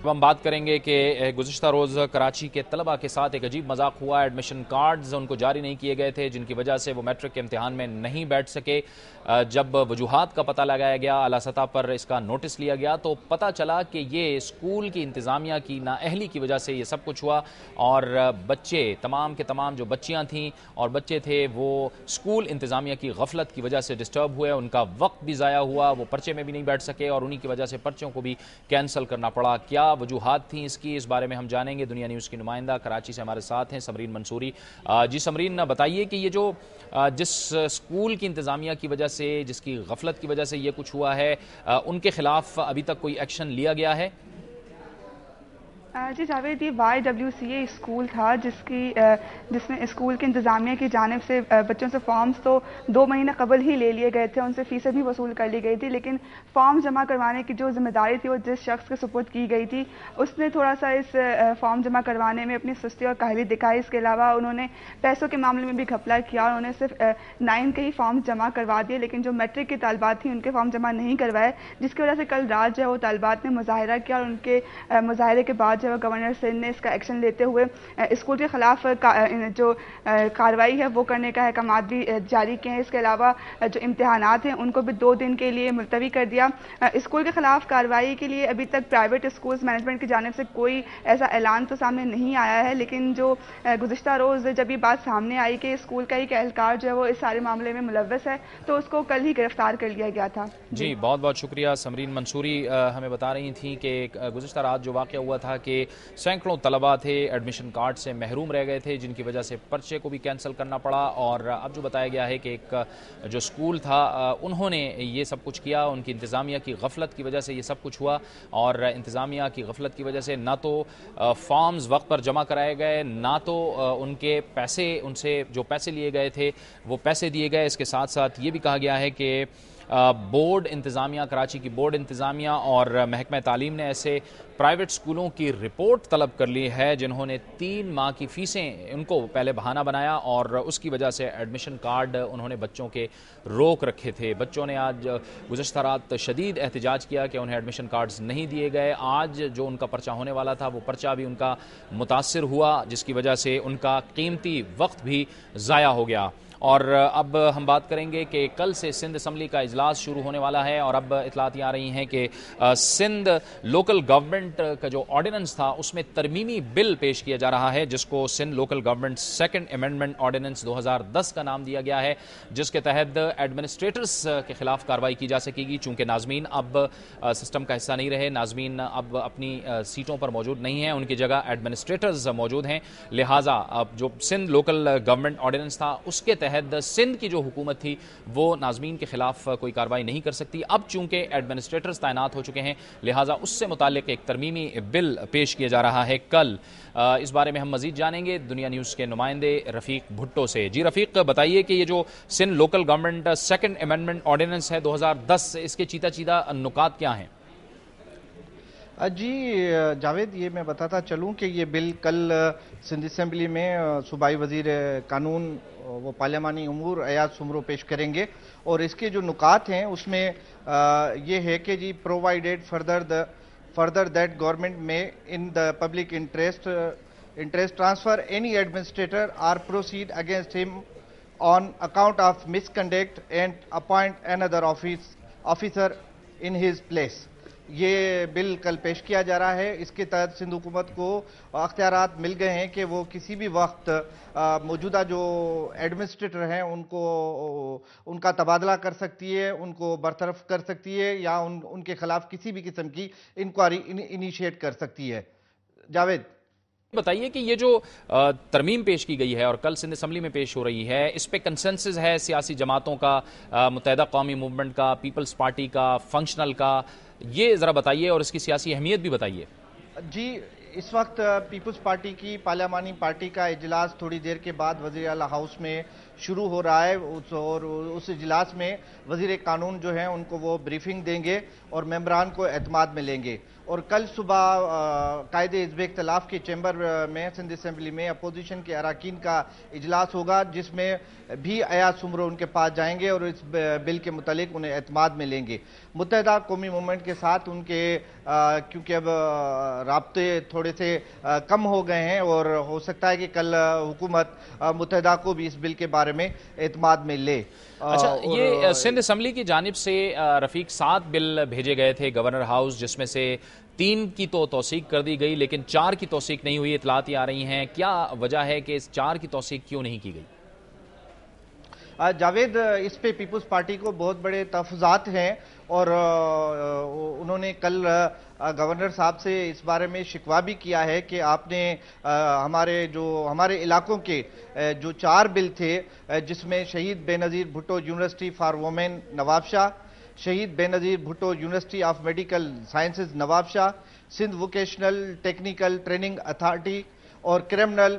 اب ہم بات کریں گے کہ گزشتہ روز کراچی کے طلبہ کے ساتھ ایک عجیب مذاق ہوا۔ ایڈمیشن کارڈز ان کو جاری نہیں کیے گئے تھے، جن کی وجہ سے وہ میٹرک کے امتحان میں نہیں بیٹھ سکے۔ جب وجوہات کا پتہ لگایا گیا، اعلیٰ سطح پر اس کا نوٹس لیا گیا، تو پتہ چلا کہ یہ اسکول کی انتظامیہ کی نااہلی کی وجہ سے یہ سب کچھ ہوا، اور بچے تمام کے تمام جو بچیاں تھیں اور بچے تھے وہ اسکول انتظامیہ کی غفلت کی وجہ سے ڈسٹرب ہوئے، ان کا وقت بھی ضائع ہوا، وہ پرچے میں بھی نہیں بیٹھ سکے اور انہی کی وجہ سے پرچوں کو بھی کینسل کرنا پڑا۔ کیا وجوہات تھیں اس بارے میں ہم جانیں گے۔ دنیا نیوز کی نمائندہ کراچی سے ہمارے ساتھ ہیں سمرین منصوری۔ جی سمرین، بتائیے کہ یہ جو جس اسکول کی انتظامیہ کی وجہ سے، جس کی غفلت کی وجہ سے یہ کچھ ہوا ہے، ان کے خلاف ابھی تک کوئی ایکشن لیا گیا ہے؟ جی جاوید، یہ YWCA اسکول تھا جس میں اسکول کی انتظامیہ کی جانب سے بچوں سے فارمز تو 2 مہینے قبل ہی لے لیے گئے تھے، ان سے فیسیں بھی وصول کر لی گئی تھی، لیکن فارم جمع کروانے کی جو ذمہ داری تھی وہ جس شخص کے سپرد کی گئی تھی، اس نے تھوڑا سا اس فارم جمع کروانے میں اپنی سستی اور کاہلی دکھائی۔ اس کے علاوہ انہوں نے پیسوں کے معاملے میں بھی گھپلا کیا، انہوں نے صرف 9 کے ہی فارم جمع کروا دیے، لیکن جو میٹرک کے طالبات تھیں ان کے فارم جمع نہیں کروائے، جس کی وجہ سے کل رات جو ہے وہ طالبات نے مظاہرہ کیا، اور ان کے مظاہرے کے بعد گورنر سندھ نے اس کا ایکشن لیتے ہوئے اسکول کے خلاف جو کارروائی ہے وہ کرنے کا احکامات بھی جاری کیے ہیں۔ اس کے علاوہ جو امتحانات ہیں ان کو بھی 2 دن کے لیے ملتوی کر دیا۔ اسکول کے خلاف کارروائی کے لیے ابھی تک پرائیویٹ اسکولز مینجمنٹ کی جانب سے کوئی ایسا اعلان تو سامنے نہیں آیا ہے، لیکن جو گزشتہ روز جب یہ بات سامنے آئی کہ اسکول کا ایک اہلکار جو ہے وہ اس سارے معاملے میں ملوث ہے، تو اس کو کل ہی گرفتار کر لیا گیا تھا۔ جی بہت بہت شکریہ سمرین منصوری۔ ہمیں بتا رہی تھیں کہ گزشتہ رات جو واقعہ ہوا تھا کہ سینکڑوں طلباء تھے ایڈمیشن کارڈ سے محروم رہ گئے تھے، جن کی وجہ سے پرچے کو بھی کینسل کرنا پڑا، اور اب جو بتایا گیا ہے کہ ایک جو اسکول تھا انہوں نے یہ سب کچھ کیا، ان کی انتظامیہ کی غفلت کی وجہ سے یہ سب کچھ ہوا، اور انتظامیہ کی غفلت کی وجہ سے نہ تو فارمز وقت پر جمع کرائے گئے، نہ تو ان کے پیسے، ان سے جو پیسے لیے گئے تھے وہ پیسے دیے گئے۔ اس کے ساتھ ساتھ یہ بھی کہا گیا ہے کہ بورڈ انتظامیہ، کراچی کی بورڈ انتظامیہ اور محکمہ تعلیم نے ایسے پرائیویٹ اسکولوں کی رپورٹ طلب کر لی ہے جنہوں نے 3 ماہ کی فیسیں ان کو پہلے بہانہ بنایا، اور اس کی وجہ سے ایڈمیشن کارڈ انہوں نے بچوں کے روک رکھے تھے۔ بچوں نے آج گزشتہ رات شدید احتجاج کیا کہ انہیں ایڈمیشن کارڈز نہیں دیے گئے۔ آج جو ان کا پرچہ ہونے والا تھا وہ پرچہ بھی ان کا متاثر ہوا، جس کی وجہ سے ان کا قیمتی وقت بھی ضائع ہو گیا۔ اور اب ہم بات کریں گے کہ کل سے سندھ اسمبلی کا اجلاس شروع ہونے والا ہے، اور اب اطلاعات آ رہی ہیں کہ سندھ لوکل گورنمنٹ کا جو آرڈیننس تھا اس میں ترمیمی بل پیش کیا جا رہا ہے، جس کو Sindh local government second amendment ordinance 2010 کا نام دیا گیا ہے، جس کے تحت ایڈمنسٹریٹرز کے خلاف کارروائی کی جا سکے گی۔ چونکہ ناظمین اب سسٹم کا حصہ نہیں رہے، ناظمین اب اپنی سیٹوں پر موجود نہیں ہیں، ان کی جگہ ایڈمنسٹریٹرز موجود ہیں، لہٰذا اب جو سندھ لوکل گورنمنٹ آرڈیننس تھا اس کے تحت سندھ کی جو حکومت تھی وہ ناظمین کے خلاف کوئی کارروائی نہیں کر سکتی۔ اب چونکہ ایڈمنسٹریٹرز تعینات ہو چکے ہیں، لہٰذا اس سے متعلق ایک ترمیمی بل پیش کیا جا رہا ہے کل۔ اس بارے میں ہم مزید جانیں گے دنیا نیوز کے نمائندے رفیق بھٹو سے۔ جی رفیق، بتائیے کہ یہ جو Sindh local government second amendment ordinance ہے 2010، اس کے چیدہ چیدہ نکات کیا ہیں؟ جی جاوید، یہ میں بتاتا چلوں کہ یہ بل کل سندھ اسمبلی میں صوبائی وزیر قانون وہ پارلیمانی امور ایاز سمرو پیش کریں گے، اور اس کے جو نکات ہیں اس میں یہ ہے کہ جی پرووائڈیڈ فردر دیٹ گورنمنٹ میں in the public interest transfer any administrator or proceed against him on account of misconduct and appoint another officer in his place. یہ بل کل پیش کیا جا رہا ہے۔ اس کے تحت سندھ حکومت کو اختیارات مل گئے ہیں کہ وہ کسی بھی وقت موجودہ جو ایڈمنسٹریٹر ہیں ان کا تبادلہ کر سکتی ہے، ان کو برطرف کر سکتی ہے، یا ان کے خلاف کسی بھی قسم کی انکوائری انیشیٹ کر سکتی ہے۔ جاوید بتائیے کہ یہ جو ترمیم پیش کی گئی ہے اور کل سندھ اسمبلی میں پیش ہو رہی ہے، اس پہ کنسنسس ہے سیاسی جماعتوں کا، متحدہ قومی موومنٹ کا، پیپلز پارٹی کا، فنکشنل کا، یہ ذرا بتائیے اور اس کی سیاسی اہمیت بھی بتائیے۔ جی، اس وقت پیپلز پارٹی کی پارلیمانی پارٹی کا اجلاس تھوڑی دیر کے بعد وزیر اعلیٰ ہاؤس میں شروع ہو رہا ہے اور اس اجلاس میں وزیر قانون جو ہیں ان کو وہ بریفنگ دیں گے اور ممبران کو اعتماد میں لیں گے، اور کل صبح قائد حزب اختلاف کے چیمبر میں سندھ اسمبلی میں اپوزیشن کے اراکین کا اجلاس ہوگا، جس میں بھی ایاز سمرو ان کے پاس جائیں گے اور اس بل کے متعلق انہیں اعتماد میں لیں گے۔ متحدہ قومی موومنٹ کے ساتھ ان کے کیونکہ اب رابطے تھوڑے سے کم ہو گئے ہیں اور ہو سکتا ہے کہ کل حکومت متحدہ کو بھی اس بل کے بارے میں اعتماد میں لے۔ اچھا، یہ سندھ اسمبلی کی جانب سے رفیق 7 بل بھیجے گئے تھے گورنر ہاؤس، جس میں سے 3 کی تو توثیق کر دی گئی لیکن 4 کی توثیق نہیں ہوئی، اطلاعات آ رہی ہیں، کیا وجہ ہے کہ اس 4 کی توثیق کیوں نہیں کی گئی؟ جاوید، اس پہ پیپلز پارٹی کو بہت بڑے تحفظات ہیں اور انہوں نے کل گورنر صاحب سے اس بارے میں شکوہ بھی کیا ہے کہ آپ نے ہمارے علاقوں کے جو 4 بل تھے، جس میں Shaheed Benazir Bhutto university for women Nawab Shah, Shaheed Benazir Bhutto university of medical sciences Nawab Shah, Sindh vocational technical training authority اور کرمنل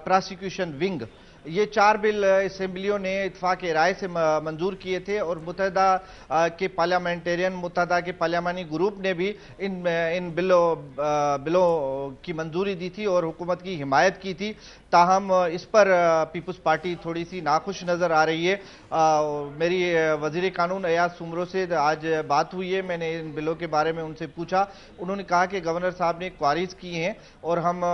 پراسیکیوشن ونگ، یہ 4 بل اسمبلیوں نے اتفاق رائے سے منظور کیے تھے اور متحدہ کے متحدہ کے پارلیمانی گروپ نے بھی ان بلوں کی منظوری دی تھی اور حکومت کی حمایت کی تھی، تاہم اس پر پیپلز پارٹی تھوڑی سی ناخوش نظر آ رہی ہے۔ میری وزیر قانون ایاز سمرو سے آج بات ہوئی ہے، میں نے ان بلوں کے بارے میں ان سے پوچھا، انہوں نے کہا کہ گورنر صاحب نے کوائریز کی ہیں اور ہم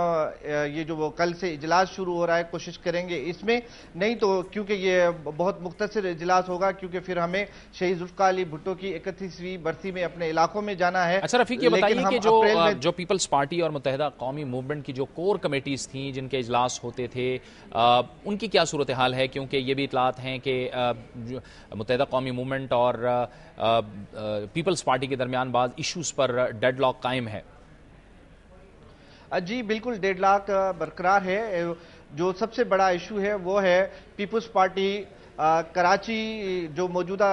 یہ جو وہ کل سے اجلاس شروع ہو رہا ہے کوشش کریں گے اس میں، نہیں تو کیونکہ یہ بہت مختصر اجلاس ہوگا کیونکہ پھر ہمیں شہید ذوالفقار علی بھٹو کی 31ویں برسی میں اپنے علاقوں میں جانا ہے۔ اچھا رفیق، یہ بتائیے کہ جو پیپلز پارٹی اور متحدہ قومی موومنٹ کی جو کور کمیٹیز تھیں جن کے اجلاس ہوتے تھے، ان کی کیا صورتحال ہے؟ کیونکہ یہ بھی اطلاعات ہیں کہ متحدہ قومی موومنٹ اور پیپلز پارٹی کے درمیان بعض ایشوز پر ڈیڈ لاک قائم ہے۔ جی بالکل، ڈیڈ لاک برقرار ہے۔ جو سب سے بڑا ایشو ہے وہ ہے پیپلز پارٹی کراچی جو موجودہ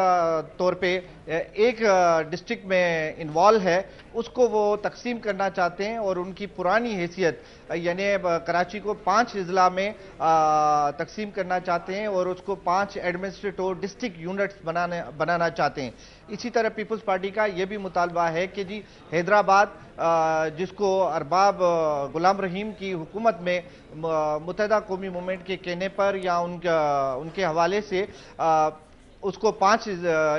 طور پہ ایک ڈسٹرکٹ میں انوالو ہے، اس کو وہ تقسیم کرنا چاہتے ہیں اور ان کی پرانی حیثیت یعنی کراچی کو 5 اضلاع میں تقسیم کرنا چاہتے ہیں اور اس کو 5 ایڈمنسٹریٹو ڈسٹرکٹ یونٹس بنانا چاہتے ہیں۔ اسی طرح پیپلز پارٹی کا یہ بھی مطالبہ ہے کہ جی حیدرآباد، جس کو ارباب غلام رحیم کی حکومت میں متحدہ قومی موومنٹ کے کہنے پر یا ان کے حوالے سے اس کو 5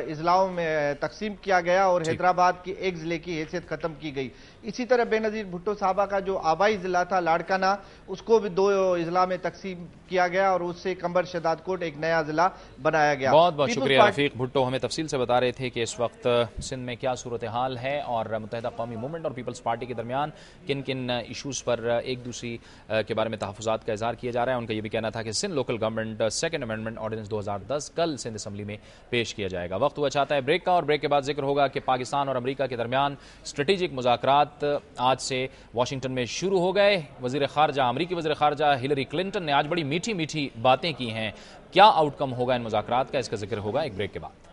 اضلاعوں میں تقسیم کیا گیا اور حیدرآباد کی ایک ضلع کی حیثیت ختم کی گئی۔ اسی طرح بے نظیر بھٹو صاحبہ کا جو آبائی ضلع تھا لاڑکانہ، اس کو بھی 2 اضلاع میں تقسیم کیا گیا اور اس سے کمبر شداد کوٹ ایک نیا ضلع بنایا گیا۔ بہت بہت شکریہ رفیق بھٹو، ہمیں تفصیل سے بتا رہے تھے کہ اس وقت سندھ میں کیا صورتحال ہے اور متحدہ قومی موومنٹ اور پیپلز پارٹی کے درمیان کن کن ایشوز پر ایک دوسری کے بارے میں تحفظات کا اظہار کیا جا رہا ہے۔ ان کا یہ بھی کہنا تھا کہ Sindh local government 2nd amendment ordinance 2010 کل سندھ اسمبلی میں پیش کیا جائے گا۔ وقت ہوا چاہتا ہے بریک کا، اور بریک کے بعد ذکر ہوگا کہ پاکستان اور امریکہ کے درمیان اسٹریٹجک مذاکرات آج سے واشنگٹن میں شروع ہو گئے۔ امریکی وزیر خارجہ ہلری کلنٹن نے آج بڑی میٹھی میٹھی باتیں کی ہیں۔ کیا آؤٹ کم ہوگا ان مذاکرات کا، اس کا ذکر ہوگا ایک بریک کے بعد۔